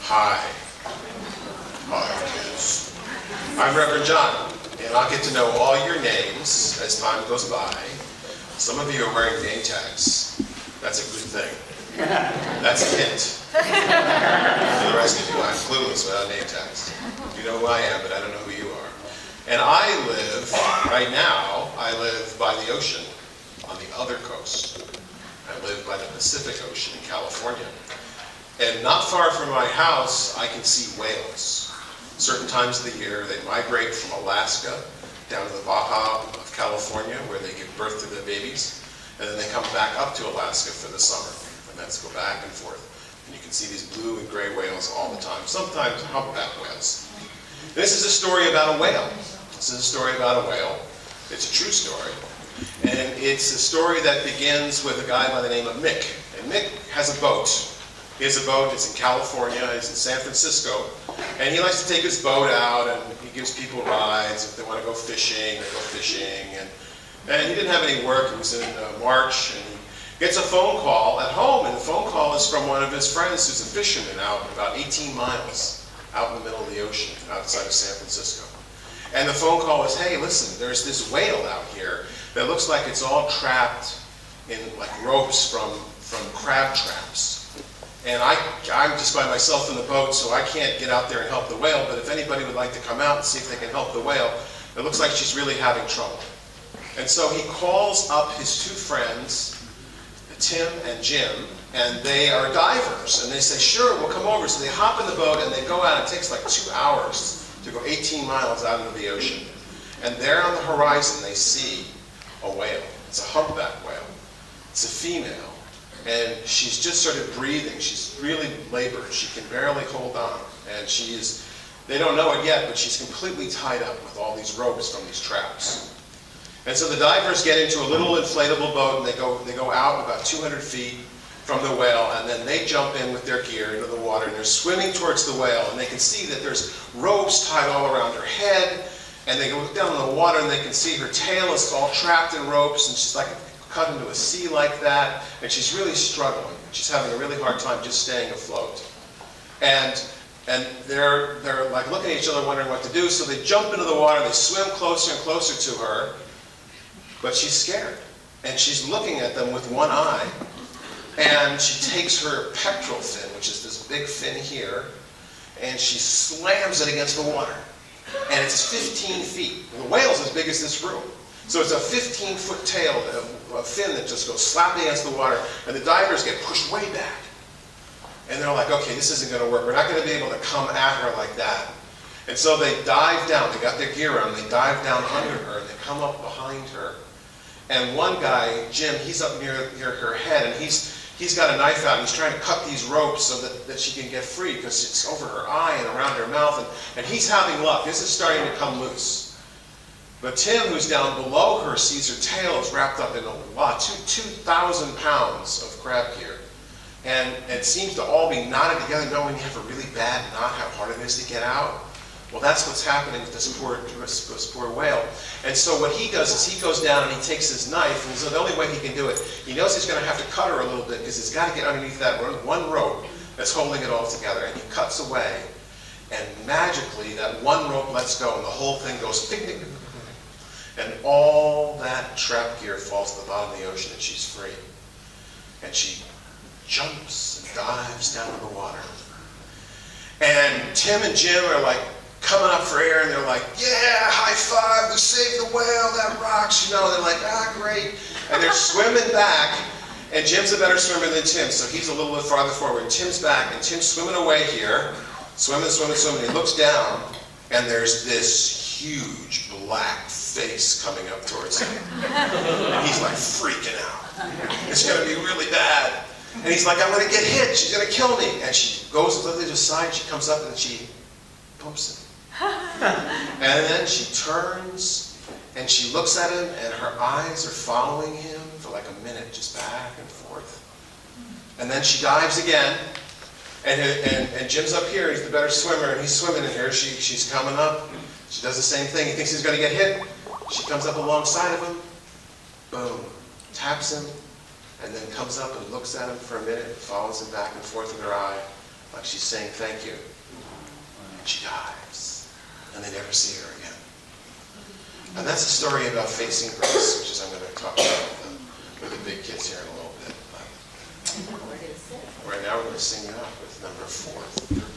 Hi. Hi, kids. I'm Reverend John, and I'll get to know all your names as time goes by. Some of you are wearing name tags. That's a good thing. That's a hint. For the rest of you, I'm clueless without name tags. You know who I am, but I don't know who you are. And right now, I live by the ocean on the other coast. I live by the Pacific Ocean in California. And not far from my house, I can see whales. Certain times of the year, they migrate from Alaska down to the Baja of California, where they give birth to their babies, and then they come back up to Alaska for the summer. And that's go back and forth. And you can see these blue and gray whales all the time, sometimes humpback whales. This is a story about a whale. This is a story about a whale. It's a true story. And it's a story that begins with a guy by the name of Mick. And Mick has a boat. He has a boat, it's in California, it's in San Francisco, and he likes to take his boat out and he gives people rides. If they want to go fishing, they go fishing. And he didn't have any work, it was in March, and he gets a phone call at home, and the phone call is from one of his friends who's a fisherman out about 18 miles out in the middle of the ocean outside of San Francisco. And the phone call is, hey, listen, there's this whale out here that looks like it's all trapped in like ropes from crab traps. And I'm just by myself in the boat, so I can't get out there and help the whale, but if anybody would like to come out and see if they can help the whale, it looks like she's really having trouble. And so he calls up his two friends, Tim and Jim, and they are divers. And they say, sure, we'll come over. So they hop in the boat and they go out. It takes like 2 hours to go 18 miles out into the ocean. And there on the horizon, they see a whale. It's a humpback whale. It's a female. And she's just started breathing. She's really labored. She can barely hold on. And they don't know it yet, but she's completely tied up with all these ropes from these traps. And so the divers get into a little inflatable boat, and they go out about 200 feet from the whale, and then they jump in with their gear into the water, and they're swimming towards the whale, and they can see that there's ropes tied all around her head, and they look down in the water, and they can see her tail is all trapped in ropes, and she's like cut into a sea like that, and she's really struggling. She's having a really hard time just staying afloat. And they're like looking at each other wondering what to do, so they jump into the water, they swim closer and closer to her, but she's scared. And she's looking at them with one eye, and she takes her pectoral fin, which is this big fin here, and she slams it against the water. And it's 15 feet. The whale's as big as this room. So it's a 15-foot tail, a fin that just goes slapping against the water, and the divers get pushed way back. And they're like, okay, this isn't going to work. We're not going to be able to come at her like that. And so they dive down. They got their gear on. They dive down under her, and they come up behind her. And one guy, Jim, he's up near her head, and he's got a knife out, and he's trying to cut these ropes so that she can get free, because it's over her eye and around her mouth, and he's having luck. This is starting to come loose. But Tim, who's down below her, sees her tail is wrapped up in a lot, 2,000 pounds of crab gear. And it seems to all be knotted together. You know when you have a really bad knot, how hard it is to get out? Well, that's what's happening with this poor whale. And so what he does is he goes down and he takes his knife, and so the only way he can do it, he knows he's going to have to cut her a little bit, because he's got to get underneath that one rope that's holding it all together. And he cuts away, and magically that one rope lets go, and the whole thing goes ding, ding, ding. And all that trap gear falls to the bottom of the ocean, and she's free. And she jumps and dives down in the water. And Tim and Jim are like coming up for air, and they're like, yeah, high five, we saved the whale, that rocks, you know. They're like, great. And they're swimming back, and Jim's a better swimmer than Tim, so he's a little bit farther forward. And Tim's back, and Tim's swimming away here, swimming. He looks down, and there's this huge black face coming up towards him. And he's like freaking out. It's going to be really bad. And he's like, I'm going to get hit. She's going to kill me. And she goes to the side. She comes up and she bumps him. And then she turns and she looks at him, and her eyes are following him for like a minute, just back and forth. And then she dives again. And Jim's up here. He's the better swimmer, and he's swimming in here. She's coming up. She does the same thing. He thinks he's going to get hit. She comes up alongside of him. Boom. Taps him. And then comes up and looks at him for a minute, follows him back and forth with her eye, like she's saying thank you. And she dies, and they never see her again. And that's a story about facing grace, which is I'm going to talk about with the big kids here in a little bit. Right now we're going to sing it up with number 4.